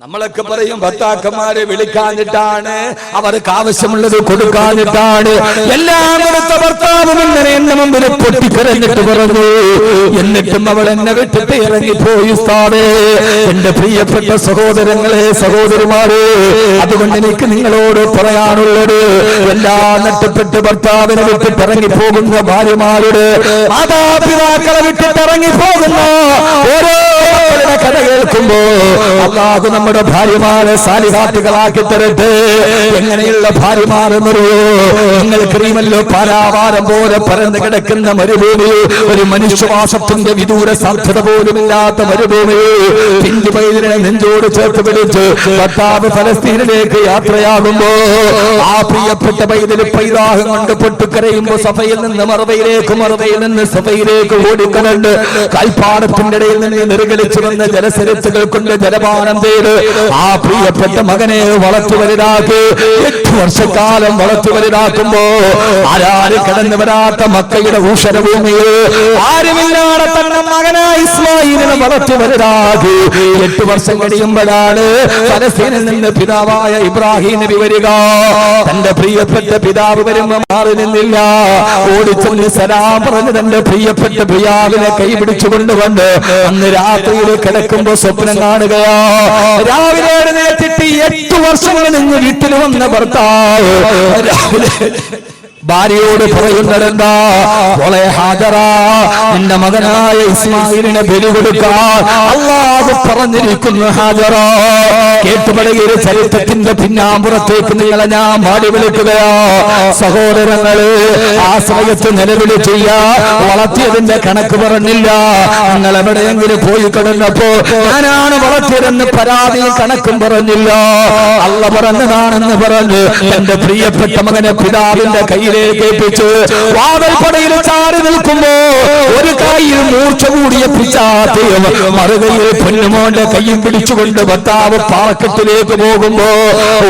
നമ്മളൊക്കെ പറയും ഭർത്താക്കന്മാരെ വിളിക്കാഞ്ഞിട്ടാണ്, അവർക്ക് ആവശ്യമുള്ളത് കൊടുക്കാഞ്ഞിട്ടാണ്. എല്ലാം കൊടുത്ത ഭർത്താവും ഇങ്ങനെ എന്നെ മുമ്പിൽ പൊട്ടിക്കരഞ്ഞിട്ട് പറഞ്ഞു, എന്നിട്ടും അവൾ എന്നെ വിട്ടിട്ട് ഇറങ്ങിപ്പോയി. സ്ഥാനേ എന്റെ പ്രിയപ്പെട്ട സഹോദരങ്ങളെ, സഹോദരിമാരെ, അതുകൊണ്ട് എനിക്ക് നിങ്ങളോട് പറയാനുള്ളത്, എല്ലാം നഷ്ടപ്പെട്ട് ഭർത്താവിനെ വിട്ടിട്ട് ഇറങ്ങിപ്പോകുന്ന ഭാര്യമാരുടെ, മാതാപിതാക്കളെ വിട്ടിട്ട് ഇറങ്ങിപ്പോകുന്ന ഓരോ കഥ കേൾക്കുമ്പോ അല്ലാഹു നമ്മുടെ ഭാര്യമാരെ സാലിഹാത്തുകളാക്കി തരട്ടെ. എങ്ങനെയുള്ള ഭാര്യമാരെന്നറിയോ? നിങ്ങൾക്കറിയുമല്ലോ, പാരാവാരം പോലെ പരന്നു കിടക്കുന്ന മരുഭൂമി, ഒരു മനുഷ്യവാസത്തിന്റെ വിദൂര സാധ്യത പോലുമില്ലാത്ത മരുഭൂമി, പിഞ്ചു പൈതലിനെ നെഞ്ചോട് ചേർത്ത് പിടിച്ച് ഭർത്താവ് ഫലസ്തീനിലേക്ക് യാത്രയാകുമ്പോ ആ പ്രിയപ്പെട്ട പൈതല് പൈതാഹം കൊണ്ട് പൊട്ടിക്കരയുമ്പോ സഫയിൽ നിന്ന് മറവയിലേക്ക്, മറവയിൽ നിന്ന് സഫയിലേക്ക് ഓടിക്കലുണ്ട്. കൽപ്പാടത്തിന്റെ ഇടയിൽ നിന്ന് നിർഗളിച്ചു വന്ന ജലസരത്തുകൾ കൊണ്ട് ജലപാനം ചെയ്ത് ആ പ്രിയപ്പെട്ട മകനെ വളർത്തു വലുതാക്കി 8 വർഷക്കാലം വളർത്തു വലുതാക്കുമ്പോ ആരാരും കടന്നു വരാത്ത മക്കയുടെ ഊഷരഭൂമിയിൽ ആരുമില്ലാതെ തന്നെ മകനായ ഇസ്മായിലിനെ വളർത്തു വലുതാക്കി 8 വർഷം കഴിയുമ്പോഴാണ് ഫലസ്തീനിൽ നിന്ന് പിതാവായ ഇബ്രാഹിം നബി വരിക. തന്റെ പ്രിയപ്പെട്ട പിതാവ് വരുമ്പോ മാറി നിന്നില്ല, ഓടിച്ചെന്ന് സലാം പറഞ്ഞ് തന്റെ പ്രിയപ്പെട്ട പിതാവിനെ കൈപിടിച്ചു കൊണ്ടുവന്ന് അന്ന് രാത്രിയിൽ കിടക്കുമ്പോ സ്വപ്നം കാണുകയാ. രാവിലെ എഴുന്നേറ്റിട്ട് 8 വർഷങ്ങൾ നിന്ന് വീട്ടിൽ വന്ന ഭർത്താവ് രാവിലെ ഭാര്യയോട് പറയുന്നതെന്താ? മോളെ ഹാജറ, നിന്റെ മകനായ ഇസ്മായിലിനെ ബലി കൊടുക്കാൻ അല്ലാഹു പറഞ്ഞിരിക്കുന്നു. ഹാജറ, കേട്ടുപടകിയ ചരിത്രത്തിന്റെ പിന്നാമ്പുറത്തേക്ക് നിങ്ങളെ ഞാൻ മാടി വിളിക്കുകയാ. സഹോദരങ്ങള്, ആ സമയത്ത് നിലവിളിച്ചില്ല, വളർത്തിയതിന്റെ കണക്ക് പറഞ്ഞില്ല. നിങ്ങൾ എവിടെയെങ്കിലും പോയി കിടന്നപ്പോ ഞാനാണ് വളർത്തിയതെന്ന് പരാതിയിൽ കണക്കും പറഞ്ഞില്ല. അല്ല പറഞ്ഞതാണെന്ന് പറഞ്ഞ് എന്റെ പ്രിയപ്പെട്ട മകനെ പിതാവിന്റെ കയ്യിൽ കേൾപ്പിച്ചു. വാതിൽപ്പടയിൽ ചാടി നിൽക്കുമ്പോ ഒരു കൈയിൽ മൂർച്ച കൂടിയ പിച്ചാത്തിയും മറുകയിൽ പൊന്നുമോന്റെ കയ്യും പിടിച്ചുകൊണ്ട് ഭർത്താവ് പാറക്കെട്ടിലേക്ക് പോകുമ്പോ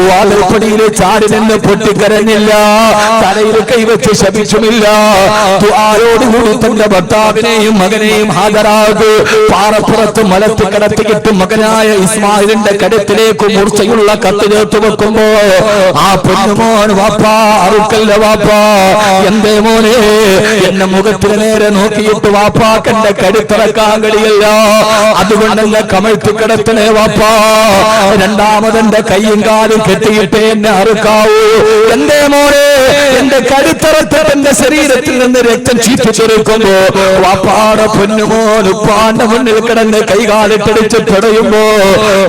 വാതിൽപ്പടിയിൽ ചാടി നിന്ന് പൊട്ടിക്കരഞ്ഞില്ല, തലയിൽ കൈവച്ച് ശപിച്ചുമില്ല. ആരോടുകൂടി തന്റെ ഭർത്താവിനെയും മകനെയും ഹാജരാകു പാറപ്പുറത്ത് മലത്ത് കിടത്തിക്കിട്ട് മകനായ ഇസ്മായിലിന്റെ കടത്തിലേക്ക് മൂർച്ചയുള്ള കത്ത് ചേർത്ത് വെക്കുമ്പോ ആ പൊന്നുമോൻ, വാപ്പാ അറുക്കല്ല വാപ്പാ, എന്തേ മോനെ, എന്നെ മുഖത്തിന് നേരെ നോക്കിയിട്ട് വാപ്പാക്കെന്റെ കരുത്തിറക്കാൻ കഴിയില്ല, അതുകൊണ്ട് എന്നെ കമഴ്ത്തി കിടത്തണേ വാപ്പാ, രണ്ടാമതെന്റെ കയ്യും കാലും കെട്ടിയിട്ട് എന്നെ അറുക്കാവൂ. എന്തേ മോനെ, എന്റെ കരുത്തിറത്ത് എന്റെ ശരീരത്തിൽ നിന്ന് രക്തം ചീറ്റിച്ചെടുക്കുമ്പോ വാപ്പാടെ പൊന്നുമോൻ ഉപ്പാന്റെ മുന്നിൽ കിടന്ന് കൈകാലിട്ടടിച്ച് പിടയുമ്പോ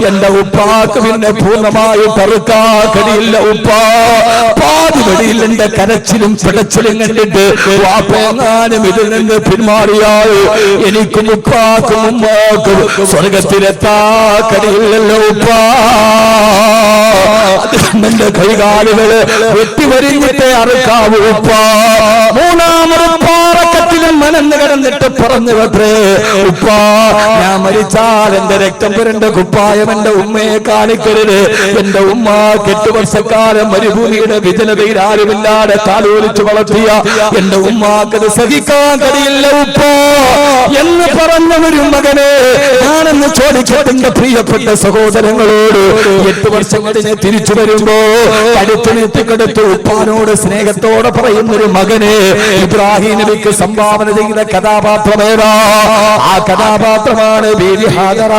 എന്റെ ഉപ്പാക്ക് പിന്നെ പൂർണ്ണമായും തറുക്കാൻ കഴിയില്ല. ഉപ്പാ, പാതി വഴിയിൽ എന്റെ കരച്ചിലും പിടച്ചിലും കണ്ടിട്ട് വാപ്പയെങ്ങാനും ഇതിൽ നിന്ന് പിന്മാറിയാൽ എനിക്കും ഉപ്പാക്കും ഉമ്മാക്കും സ്വർഗത്തിലെത്താ കഴിയില്ലല്ലോ ഉപ്പാ. എന്റെ കൈകാലുകള് വെട്ടിവരിഞ്ഞിട്ടേ അറുക്കാവൂ ഉപ്പാ. മൂന്നാമത് പാറക്കത്തിലും മനന്ന് കിടന്നിട്ട് പറഞ്ഞു വെത്രേ, ഉപ്പാ, ഞാൻ മരിച്ചാൽ എന്റെ രക്തം പുരണ്ട കുപ്പായം എന്റെ ഉമ്മയെ കാണിക്കരുത്. എന്റെ ഉമ്മ 8 വർഷക്കാലം മരുഭൂമിയുടെ വിജനതയിൽ ആരുമില്ലാതെ താലോലിച്ചു വളർത്തിയ എന്റെ ഉമ്മാക്കത് സഹിക്കാൻ കഴിയില്ല ഉപ്പോ എന്ന് പറഞ്ഞവരും മകനെ ഞാനെന്ന് ചോദിച്ചത് എന്റെ പ്രിയപ്പെട്ട സഹോദരങ്ങളോട്. 8 വർഷം കഴിഞ്ഞ് തിരിച്ചു വരുമ്പോ കടുത്തിനെത്തിക്കെടുത്ത് ഉപ്പാനോട് സ്നേഹത്തോടെ പറയുന്നൊരു മകനെ ഇബ്രാഹിം നബിക്ക് സംഭാവന ചെയ്ത കഥാപാത്രമേതാ? ആ കഥാപാത്രമാണ് ബീവി ഹാജറ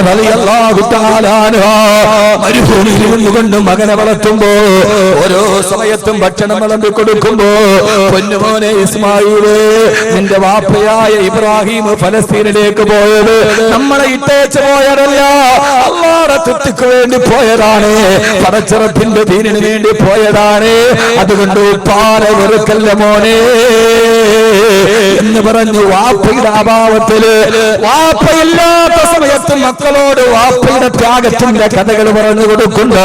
റളിയല്ലാഹു തആല അൻഹാ. മരുഭൂമിയിൽ നിന്നുകൊണ്ട് മകനെ വളർത്തുമ്പോ ഓരോ സമയത്തും ഭക്ഷണം വിളമ്പി കൊടുക്കുമ്പോ, പൊന്നുമോനെ ഇസ്മായില്, നിന്റെ വാപ്പയായ ഇബ്രാഹിം ഫലസ്തീനിലേക്ക് പോയത് നമ്മളെ ഇട്ടേച്ച് പോയതല്ല, അല്ലാഹുവിന്റെ തൃപ്തിക്ക് വേണ്ടി പോയതാണ്, പടച്ചറപ്പിന്റെ ദീനിന് വേണ്ടി പോയതാണ്. അതുകൊണ്ട് ഉപ്പാനെ വെറുക്കല്ല മോനെ എന്ന് പറഞ്ഞു വാപ്പയുടെ അഭാവത്തില്, വാപ്പയില്ലാത്ത സമയത്ത് മക്കളോട് വാപ്പയുടെ ത്യാഗത്തിന്റെ കഥകൾ പറഞ്ഞു കൊടുക്കുന്ന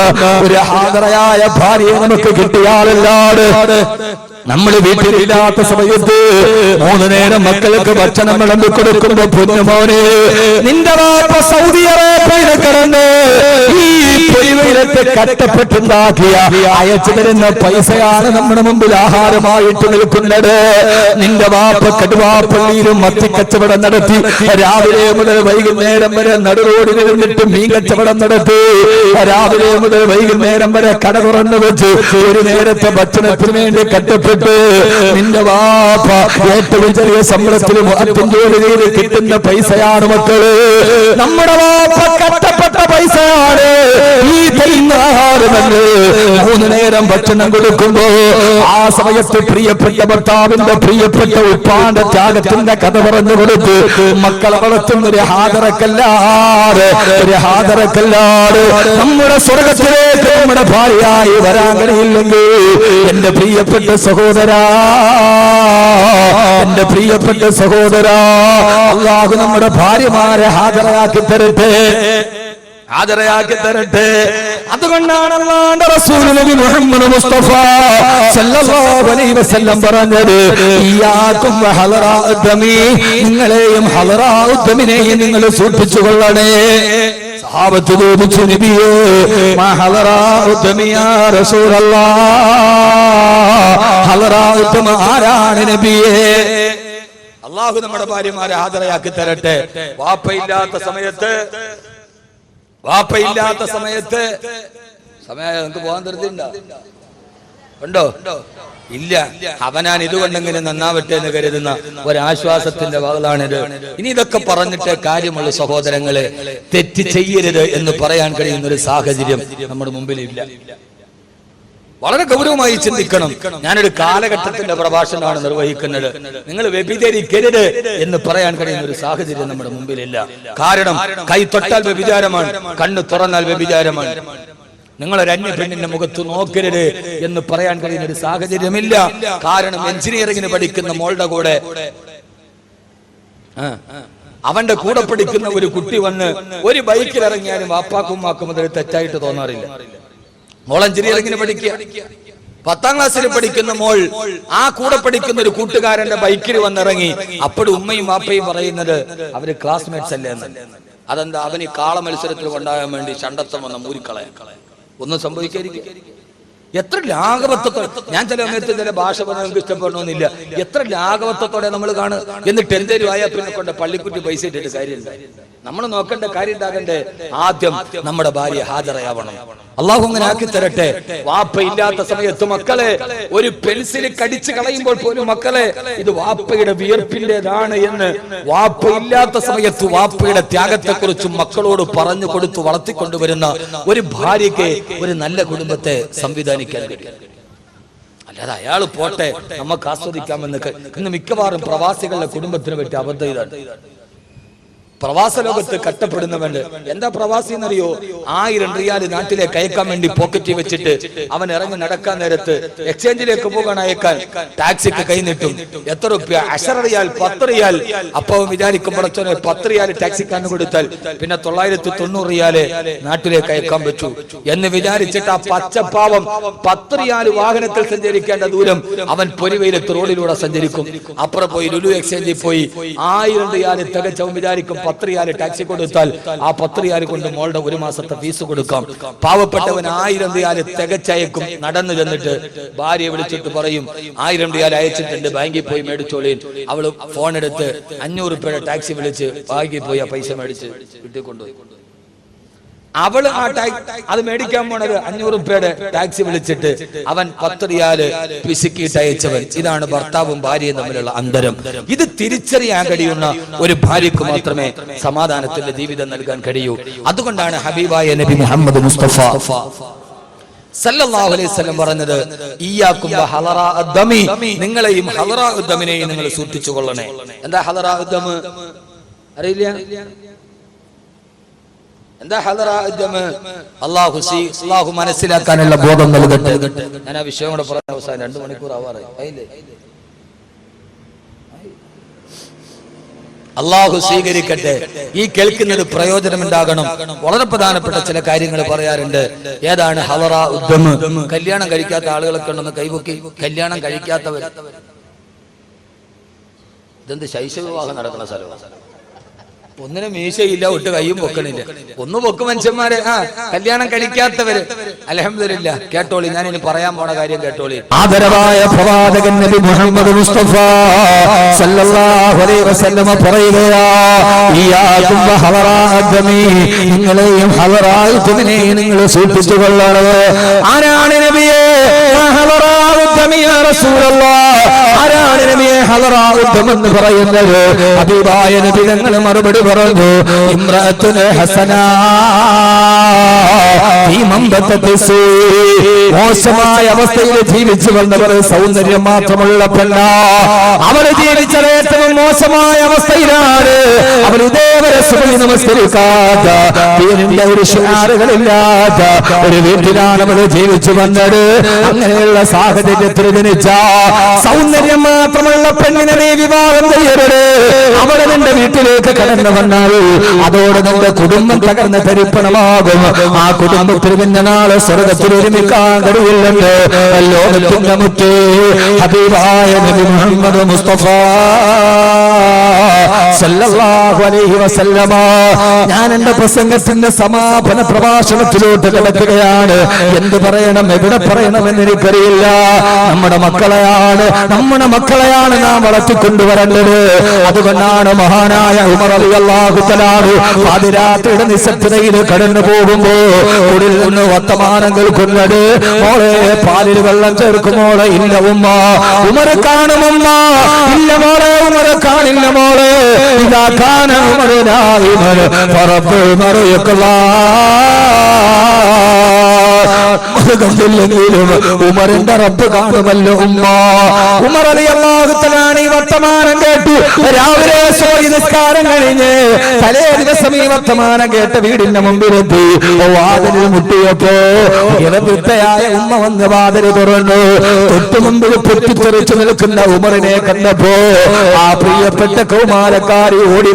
ഒരു ഹാജറയായ ഭാര്യയെ നമുക്ക് കിട്ടിയാലല്ലാതെ നമ്മൾ വീട്ടിലില്ലാത്ത സമയത്ത് 3 നേരം മക്കൾക്ക് ഭക്ഷണം വിളമ്പി കൊടുക്കുമ്പോ, പൊന്നുമോനെ, നിന്റെ വാപ്പ സൗദി അറേബ്യയിൽ കിടന്ന് ഈ പൊലിവയിലത്തെ കഷ്ടപ്പെട്ടുണ്ടാക്കിയ അയച്ചു തരുന്ന പൈസയാണ് നമ്മുടെ മുമ്പിൽ ആഹാരമായിട്ട് നിൽക്കുന്നത്. നിന്റെ വാപ്പ കടുവാപ്പള്ളിയിലും മത്തി കച്ചവടം നടത്തി രാവിലെ മുതൽ വൈകുന്നേരം വരെ നടുറോഡിൽ നിന്നിട്ട് മീൻ കച്ചവടം നടത്തി രാവിലെ മുതൽ വൈകുന്നേരം വരെ കട തുറന്നു വെച്ച് ഒരു നേരത്തെ ഭക്ഷണത്തിന് വേണ്ടി കഷ്ടപ്പെട്ട് നിന്റെ വാപ്പ ഏറ്റവും ചെറിയ ശമ്പളത്തിലും ജോലി ചെയ്ത് കിട്ടുന്ന പൈസയാണ് മക്കള്. നമ്മുടെ വാപ്പ കഷ്ടപ്പെട്ട പൈസയാണ് ഈ തരുന്ന ആഹാരമെന്ന് 3 നേരം ഭക്ഷണം കൊടുക്കുമ്പോ ആ സമയത്ത് പ്രിയപ്പെട്ട ഭർത്താവിന്റെ പ്രിയപ്പെട്ട ഉപ്പാന്റെ ത്യാഗത്തിന്റെ കഥ പറഞ്ഞു കൊടുത്ത് മക്കളെ വളർത്തുന്ന ഒരു ഹാദറക്കല്ലാതെ നമ്മുടെ സ്വർഗത്തിലേക്ക് നമ്മുടെ ഭാര്യയായി വരാൻ കഴിയില്ലെങ്കിൽ എന്റെ പ്രിയപ്പെട്ട സഹോദരാ, എന്റെ പ്രിയപ്പെട്ട സഹോദരാ, അല്ലാഹു നമ്മുടെ ഭാര്യമാരെ ഹാജരാക്കി തരട്ടെ, ഹാജരാക്കി തരട്ടെ. അതുകൊണ്ടാണ് അല്ലാഹുവിന്റെ റസൂൽ നബി മുഹമ്മദ് മുസ്തഫ സല്ലല്ലാഹു അലൈഹി വസല്ലം പറഞ്ഞത്, ഇയ്യാകും വഹലറാഉദ്ദമി, നിങ്ങളെയും ഹലറാഉദ്ദമിനെയും നിങ്ങൾ സൂക്ഷിച്ചുകൊള്ളണേ. സഹാബത്ത് ചോദിച്ചു, നബിയേ മാ ഹലറാഉദ്ദമി യാ റസൂലല്ലാഹ്, ഹലറാഉദ്ദമ ആരാണ് നബിയേ? അല്ലാഹു നമ്മുടെ ഭാര്യമാരെ ഹാജരാക്കി തരട്ടെ. വാപ്പയില്ലാത്ത സമയത്ത് സമയം നമുക്ക് പോകാൻ തരത്തിണ്ടോ? ഇല്ല. അവനാൻ ഇതുകൊണ്ടെങ്കിലും നന്നാവട്ടെ എന്ന് കരുതുന്ന ഒരാശ്വാസത്തിന്റെ വാളാണിത്. ഇനി ഇതൊക്കെ പറഞ്ഞിട്ട് കാര്യമുള്ള സഹോദരങ്ങളെ, തെറ്റ് ചെയ്യരുത് എന്ന് പറയാൻ കഴിയുന്ന ഒരു സാഹചര്യം നമ്മുടെ മുമ്പിലില്ല. വളരെ ഗൗരവമായി ചിന്തിക്കണം. ഞാനൊരു കാലഘട്ടത്തിന്റെ പ്രഭാഷണമാണ് നിർവഹിക്കുന്നത്. നിങ്ങൾ വ്യഭിചരിക്കരുത് എന്ന് പറയാൻ കഴിയുന്ന ഒരു സാഹചര്യം നമ്മുടെ മുമ്പിലില്ല. കാരണം കൈ തൊട്ടാൽ വ്യഭിചാരമാണ്, കണ്ണ് തുറന്നാൽ വ്യഭിചാരമാണ്. നിങ്ങളൊരു അന്യ പെണ്ണിന്റെ മുഖത്ത് നോക്കരുത് എന്ന് പറയാൻ കഴിയുന്ന ഒരു സാഹചര്യമില്ല. കാരണം എഞ്ചിനീയറിംഗിന് പഠിക്കുന്ന മോളുടെ കൂടെ അവന്റെ കൂടെ പഠിക്കുന്ന ഒരു കുട്ടി വന്ന് ഒരു ബൈക്കിൽ ഇറങ്ങിയാലും വാപ്പാക്കും ഉമ്മാക്കും അതിൽ തെറ്റായിട്ട് തോന്നാറില്ല. മോൾ എഞ്ചിനീയറിംഗിന് പഠിക്കുക, 10ാം ക്ലാസ്സിൽ പഠിക്കുന്ന മോൾ ആ കൂടെ പഠിക്കുന്ന ഒരു കൂട്ടുകാരന്റെ ബൈക്കിൽ വന്നിറങ്ങി. അപ്പോഴും ഉമ്മയും വാപ്പയും പറയുന്നത് അവര് ക്ലാസ്മേറ്റ്സ് അല്ലേ എന്ന്. അതെന്താ? അവന് കാള മത്സരത്തിൽ കൊണ്ടാകാൻ വേണ്ടി ചണ്ടത്തം വന്ന മൂരിക്കളയാൻ ഒന്നും സംഭവിക്കാതിരിക്കുക. എത്ര ലാഘവത്വത്തോടെ, ഞാൻ ചില സമയത്ത് ചില ഭാഷ പറഞ്ഞാൽ നമുക്ക് ഇഷ്ടപ്പെടണമെന്നില്ല, എത്ര ലാഘവത്വത്തോടെ നമ്മൾ കാണുക. എന്നിട്ട് എന്തേലും ആയാൽ പിന്നെ കൊണ്ട് പള്ളിക്കുട്ടി പൈസ ഇട്ടിട്ട് കാര്യമില്ല. നമ്മൾ നോക്കേണ്ട കാര്യം ഉണ്ടാകണ്ടേ, ആദ്യം നമ്മുടെ ഭാര്യ ഹാജരാവണം. അള്ളാഹു അങ്ങനെ ആക്കി തരട്ടെ. വാപ്പ ഇല്ലാത്ത സമയത്ത് മക്കളെ ഒരു പെൻസിൽ കടിച്ചു കളയുമ്പോൾ പോലും മക്കളെ ഇത് വാപ്പയുടെ വിയർപ്പിന്റേതാണ് എന്ന് വാപ്പ ഇല്ലാത്ത സമയത്ത് വാപ്പയുടെ ത്യാഗത്തെക്കുറിച്ചും മക്കളോട് പറഞ്ഞു കൊടുത്തു വളർത്തിക്കൊണ്ടുവരുന്ന ഒരു ഭാര്യയ്ക്ക് ഒരു നല്ല കുടുംബത്തെ സംവിധാനിക്കാൻ കഴിയും. അല്ലാതെ അയാൾ പോട്ടെ നമുക്ക് ആസ്വദിക്കാമെന്നൊക്കെ ഇന്ന് മിക്കവാറും പ്രവാസികളുടെ കുടുംബത്തിനെ പറ്റി അബദ്ധം ഇതാണ്. പ്രവാസ ലോകത്ത് കഷ്ടപ്പെടുന്നവന് എന്താ പ്രവാസി എന്നറിയോ? 1000 റിയാൽ നാട്ടിലേക്ക് അയക്കാൻ വേണ്ടി പോക്കറ്റിൽ വെച്ചിട്ട് അവൻ ഇറങ്ങി നടക്കാൻ നേരത്ത് എക്സ്ചേഞ്ചിലേക്ക് പോകാൻ അയക്കാൻ ടാക്സിക്ക് കൈ നീട്ടും. എത്ര റുപ്യ? 10 റിയാൽ, 10 റിയാൽ. അപ്പൊ വിചാരിക്കുമ്പോഴേ 10 റിയാൽ ടാക്സിക്കാരന് കൊടുത്താൽ പിന്നെ 990 റിയാല് നാട്ടിലേക്ക് അയക്കാൻ പറ്റൂ എന്ന് വിചാരിച്ചിട്ട് ആ പച്ചപ്പാവം 10 റിയാൽ വാഹനത്തിൽ സഞ്ചരിക്കേണ്ട ദൂരം അവൻ പൊരിവെയിലത്ത് റോഡിലൂടെ സഞ്ചരിക്കും. അപ്പുറം പോയി ലുലു എക്സ്ചേഞ്ചിൽ പോയി 1000 റിയാൽ തികച്ചവൻ വിചാരിക്കും 10 റിയാൽ ടാക്സി കൊടുത്താൽ ആ 10 റിയാൽ കൊണ്ട് മോളുടെ 1 മാസത്തെ ഫീസ് കൊടുക്കാം. പാവപ്പെട്ടവൻ 1000 റിയാൽ തികച്ചയക്കും. നടന്നു ചെന്നിട്ട് ഭാര്യയെ വിളിച്ചിട്ട് പറയും 1000 റിയാൽ അയച്ചിട്ടുണ്ട്, ബാങ്കിൽ പോയി മേടിച്ചോളീൻ. അവള് ഫോൺ എടുത്ത് 500 രൂപയുടെ ടാക്സി വിളിച്ച് ബാങ്കിൽ പോയി ആ പൈസ മേടിച്ച് വീട്ടിൽ കൊണ്ടുപോയി. അവള് അത് മേടിക്കാൻ പോണത് 500 രൂപയുടെ ടാക്സി വിളിച്ചിട്ട് അവൻ 10 റിയാല് പിശുക്കിയിട്ട് അയച്ചവൻ. ഇതാണ് ഭർത്താവും ഭാര്യയും തമ്മിലുള്ള അന്തരം. ഇത് തിരിച്ചറിയാൻ കഴിയുന്ന ഒരു ഭാര്യക്ക് മാത്രമേ സമാധാനത്തിന്റെ ജീവിതം നൽകാൻ കഴിയൂ. അതുകൊണ്ടാണ് ഹബീബായ നബി മുഹമ്മദ് മുസ്തഫ സല്ലല്ലാഹു അലൈഹി വസല്ലം പറഞ്ഞത്, ഇയ്യാകും വഹലറാഉദ്ദമി, നിങ്ങളെയും ഹലറാഉദ്ദമിനെയും നിങ്ങൾ സൂക്ഷിച്ചു കൊള്ളണേ. എന്താ ഹലറാഉദ്ദം അറിയില്ല? എന്താ ഹലറാഉദ്ദം? അല്ലാഹു മനസ്സിലാക്കാനുള്ള ബോധം നൽകട്ടെ. ഞാൻ ആ വിഷയം കൂടെ പറഞ്ഞ അവസാനം 2 മണിക്കൂർ ആവാറായി. അള്ളാഹു സ്വീകരിക്കട്ടെ. ഈ കേൾക്കുന്നത് പ്രയോജനമുണ്ടാകണം. വളരെ പ്രധാനപ്പെട്ട ചില കാര്യങ്ങൾ പറയാറുണ്ട്. ഏതാണ് ഹലറാഉദ്ദം? കല്യാണം കഴിക്കാത്ത ആളുകളൊക്കെ ഉണ്ടെന്ന് കൈപൊക്കി. കല്യാണം കഴിക്കാത്തവർ, ഇതെന്ത് ശൈശവ വിവാഹം നടക്കുന്ന സ്ഥലമാണ്? ഒന്നിനും മീശയില്ല, ഒട്ട് കയ്യും പൊക്കണില്ല. ഒന്ന് പൊക്ക് മനുഷ്യന്മാര്. കല്യാണം കഴിക്കാത്തവര് അൽഹംദുലില്ലാ. കേട്ടോളി, ഞാൻ ഇനി പറയാൻ പോണ കാര്യം കേട്ടോളി. ആദരവായ പ്രവാചകൻ നബി മുഹമ്മദ് മുസ്തഫ സല്ലല്ലാഹു അലൈഹി വസല്ലം പറയുകയാ, ഇയ്യാകും വഹവറാഅദ്മി, നിങ്ങളെയും ഹവറാഅദ്മിനെയും നിങ്ങൾ സൂക്ഷിച്ചുകൊള്ളണം. ആരാണ് നബിയെ ഹവറാഅദ്മി യാ റസൂലല്ലാഹ്? ആരാണ് നബിയെ ഹവറാഅദ്മി എന്ന് പറയുന്നത്? ഹബീബായ നബി തങ്ങൾ മറുപടി പറഞ്ഞു, ഇംറഅത്തുൻ ഹസനാ ഫീ മംബതത്തി സൂ, മോശമായ അവസ്ഥയിൽ ജീവിച്ചു വന്നവർ, സൗന്ദര്യം മാത്രമുള്ള പെണ്ണ, അവർ ജീവിച്ചത് ഏറ്റവും മോശമായ അവസ്ഥയിലാണ്. അവർ ഇതേവരെ സുബഹി നമസ്കരിക്കാത്ത, ദീനിന്റെ ഒരു ശിആറുകളില്ലാത്ത ഒരു വീട്ടിലാണ് അവർ ജീവിച്ചു വന്നത്. അങ്ങനെയുള്ള സാഹചര്യത്തിൽ ജനിച്ച സൗന്ദര്യം മാത്രമുള്ള പെണ്ണിനെ നീ വിവാഹം ചെയ്യരുത്. അവളെ നിന്റെ വീട്ടിലേക്ക് കടന്നു വന്നാൽ അതോടെ നിന്റെ കുടുംബം തകർന്ന് തരിപ്പണമാകും. ആ കുടുംബത്തിൽ പിന്നെ നാളെ സ്വർഗത്തിൽ ഒരുമിക്കാൻ കഴിയില്ലെന്ന് ലോകത്തിന്റെ മുറ്റേ ഹബീബായ നബി മുഹമ്മദ് മുസ്തഫ സല്ലല്ലാഹു അലൈഹി വസല്ലമ. ഞാൻ എന്റെ പ്രസംഗത്തിന്റെ സമാപന പ്രഭാഷണത്തിലോട്ട് കിടക്കുകയാണ്. എന്ത് പറയണം, എവിടെ പറയണമെന്ന് എനിക്കറിയില്ല. നമ്മുടെ മക്കളെയാണ് നാം വളർത്തിക്കൊണ്ടുവരേണ്ടത്. അതുകൊണ്ടാണ് മഹാനായ ഉമർ റളിയല്ലാഹു തആല പാതിരാത്രിയുടെ നിശബ്ദതയിൽ കടന്നു പോകുമ്പോ ഉള്ളിൽ നിന്ന് വർത്തമാനം കേൾക്കുന്നത്, മോളെ പാലിൽ വെള്ളം ചേർക്കുമോളെ? ഇല്ല ഉമ്മ. ഉമർ കാണുമമ്മ? ഇല്ല മോളെ, ഉമർ കാണില്ല മോളെ. ഇതാ കാന ഉമറുനായിമർ ഫറബ്ബു മറിയക്കല്ലാ. കണ്ടില്ലെങ്കിലും ഉമറിന്റെ റബ്ബ് കാണുമല്ലോ ഉമ്മ. ഉമർ റളിയല്ലാഹു തആല ഈ വർത്തമാനം കേട്ടു. രാവിലെ സൂര്യ നിസ്കാരം കഴിഞ്ഞ് തലേ ദിവസം ഈ വർത്തമാനം കേട്ട വീടിന്റെ മുമ്പിലെത്തി. വാതിലിൽ മുട്ടിയപ്പോ ഇളവൃത്തയായ ഉമ്മ വന്ന് വാതിൽ തുറന്നു. തൊട്ടു മുമ്പിൽ പൊട്ടിത്തെറിച്ചു നിൽക്കുന്ന ഉമറിനെ കണ്ടപ്പോ ആ പ്രിയപ്പെട്ട കൗമാരക്കാരി ഓടി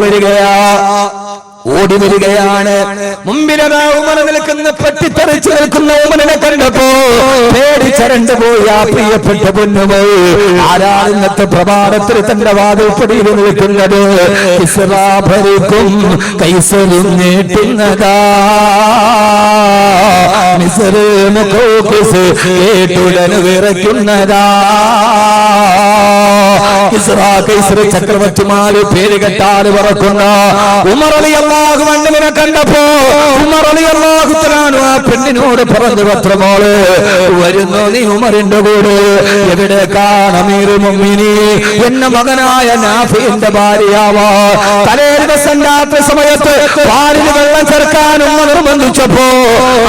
വരികയാണ്. മുമ്പിലതാ ഉമർ നിൽക്കുന്ന, പൊട്ടിത്തെറിച്ചു നിൽക്കുന്ന ഉമറിനെ കണ്ടപ്പോ പേടിച്ചരണ്ടു പോയി ആ പ്രിയപ്പെട്ട പൊന്നുമോ. ആരാണ് ഇന്നത്തെ പ്രഭാതത്തിൽ തന്റെ വാതിൽപ്പടിയിൽ നിൽക്കുന്നത്? കിസ്റാ ഭരിക്കും കൈസരും നീട്ടുന്നതാ, മിസ്റ് മുഖോക്കിസ് കേട്ടുടൻ വിറയ്ക്കുന്നതാ. കിസ്റാ കൈസർ ചക്രവർത്തിമാര് പേര് കെട്ടാല് പറക്കുന്ന ഉമർ റളിയല്ലാഹു അൻഹുവിനെ കണ്ടപ്പോ ഉമർ റളിയല്ലാഹു തആല ആ പെണ്ണിനോട് പറഞ്ഞു, പത്രമോള് വരുന്നു നീ ഉമറിന്റെ കൂടെ? എവിടേക്കാണ് അമീറുൽ മുഅ്മിനീൻ? എന്ന മകനായ നാഫിന്റെ ഭാര്യയാവാ. തലേ ദിവസം രാത്രി സമയത്ത് പാലിൽ വെള്ളം ചേർക്കാൻ ഉമ്മ നിർബന്ധിച്ചപ്പോ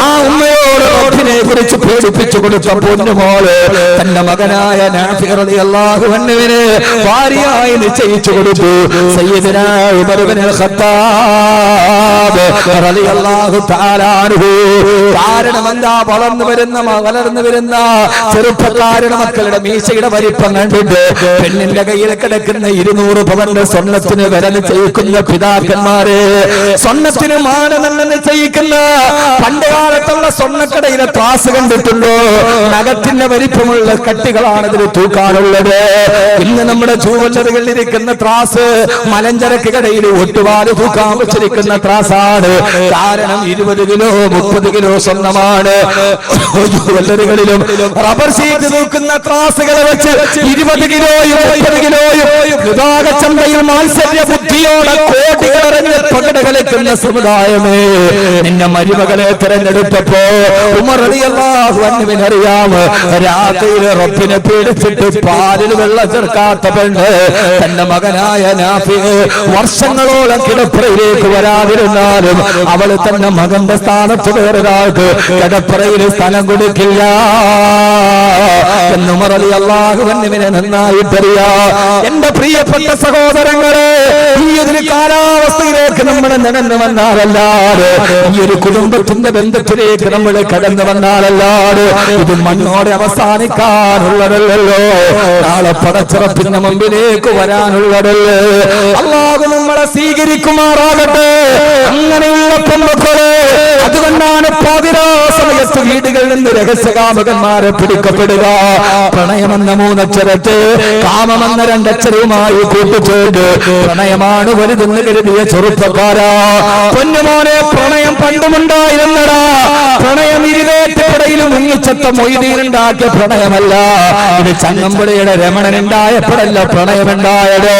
ആ ഉമ്മയോട് റബ്ബിനെ കുറിച്ച് പേടിപ്പിച്ചു കൊടുത്ത പൊന്നുമോള് തന്റെ മകനായ നാഫി റളിയല്ലാഹു അൻഹുവിനെ ഭാര്യയായി നിശ്ചയിച്ചു കൊടുത്തു. സയ്യിദുനാ ഉമർ ഇബ്നുൽ ഖത്താബ് റളിയല്ലാഹു തആല അൻഹു. കാരണം എന്താ? വളർന്നു വരുന്ന ചെറുപ്പക്കാരുടെ മക്കളുടെ മീശയുടെ വലിപ്പം കണ്ടിട്ട് പെണ്ണിന്റെ കയ്യിൽ കിടക്കുന്ന 200 പവന്റെ സ്വർണത്തിന് വില നിശ്ചയിക്കുന്ന പിതാക്കന്മാരെ, സ്വർണത്തിന് മാനദണ്ഡം നിശ്ചയിക്കുന്ന പണ്ട് കാലത്തുള്ള സ്വർണ്ണക്കടയിലെ ത്രാസ് കണ്ടിട്ടുണ്ടോ? നഖത്തിന്റെ വലിപ്പമുള്ള കട്ടികളാണ് ഇതിൽ തൂക്കാനുള്ളത്. ഇന്ന് നമ്മുടെ ജൂവലറികളിൽ ഇരിക്കുന്ന ത്രാസ് മലഞ്ചരക്ക് കടയിൽ ഒട്ടുപാല് തൂക്കാൻ വെച്ചിരിക്കുന്ന ത്രാസാണ്. കാരണം 20 കിലോ 30 കിലോ സ്വർണ്ണമാണ്. ജൂവലറികളിലും റബ്ബർ ഷീറ്റ് തൂക്കുന്ന ത്രാസുകളെ വെച്ച് 20 കിലോയും 30 കിലോയും ചന്തയിൽ മാത്സര്യ ബുദ്ധിയോടെ കോടികളറിഞ്ഞ് പകട കളിക്കുന്ന സമുദായമേ, നിന്നെ മരുമകളെ തിരഞ്ഞെടുത്തപ്പോ ഉമർ റളിയല്ലാഹു അൻഹുവിനെ അറിയാം. രാത്രിയിൽ റബ്ബിനെ പേടിച്ചിട്ട് പാലിൽ വെള്ളം ചേർക്കാത്ത പെണ്ണ് തന്റെ മകനായ നാഫി വർഷങ്ങളോളം കിടപ്പറയിലേക്ക് വരാതിരുന്നാലും അവൾ തന്റെ മകന്റെ സ്ഥാനത്ത് വേറൊരാൾക്ക് കിടപ്പറയിൽ സ്ഥലം കൊടുക്കില്ല എന്ന് ഉമർ റളിയല്ലാഹു അൻഹുവിനെ നന്നായിട്ടറിയാം. എന്റെ പ്രിയപ്പെട്ട സഹോദരങ്ങളെ, ഈ ഒരു കാലാവസ്ഥയിലേക്ക് നമ്മൾ നടന്നു വന്നാലല്ലാതെ, ഈ ഒരു കുടുംബത്തിന്റെ ബന്ധത്തിലേക്ക് നമ്മൾ കടന്നു വന്നാൽ കഴിഞ്ഞാലല്ലാതെ ഇത് മണ്ണോടെ അവസാനിക്കാനുള്ളതല്ലോ, നാളെ പടച്ചിറപ്പിന്റെ മുമ്പിലേക്ക് വരാനുള്ളതല്ലേ. അല്ലാഹു നമ്മളെ സ്വീകരിക്കുമാറാകട്ടെ. അങ്ങനെയുള്ള പെൺമക്കളെ, അതുകൊണ്ടാണ് പാതിരാ സമയത്ത് വീടുകളിൽ നിന്ന് രഹസ്യകാമകന്മാരെ പിടിക്കപ്പെടുക. പ്രണയമെന്ന മൂന്നക്ഷരത്തെ കാമമെന്ന രണ്ടക്ഷരവുമായി കൂട്ടിച്ചേർത്ത് പ്രണയമാണ് വലുതെന്ന് കരുതിയ ചെറുപ്പക്കാരാ, പൊന്നുമോനെ, പ്രണയം പണ്ടുമുണ്ടായിരുന്നടാ. പ്രണയം ഇരുവേറ്റപ്പടയിലും മുങ്ങിച്ചത്ത മൊയ്തീനുണ്ടാക്കിയ പ്രണയമല്ല. ഇത് ചങ്ങമ്പുഴയുടെ രമണനുണ്ടായപ്പോഴല്ല പ്രണയമുണ്ടായത്.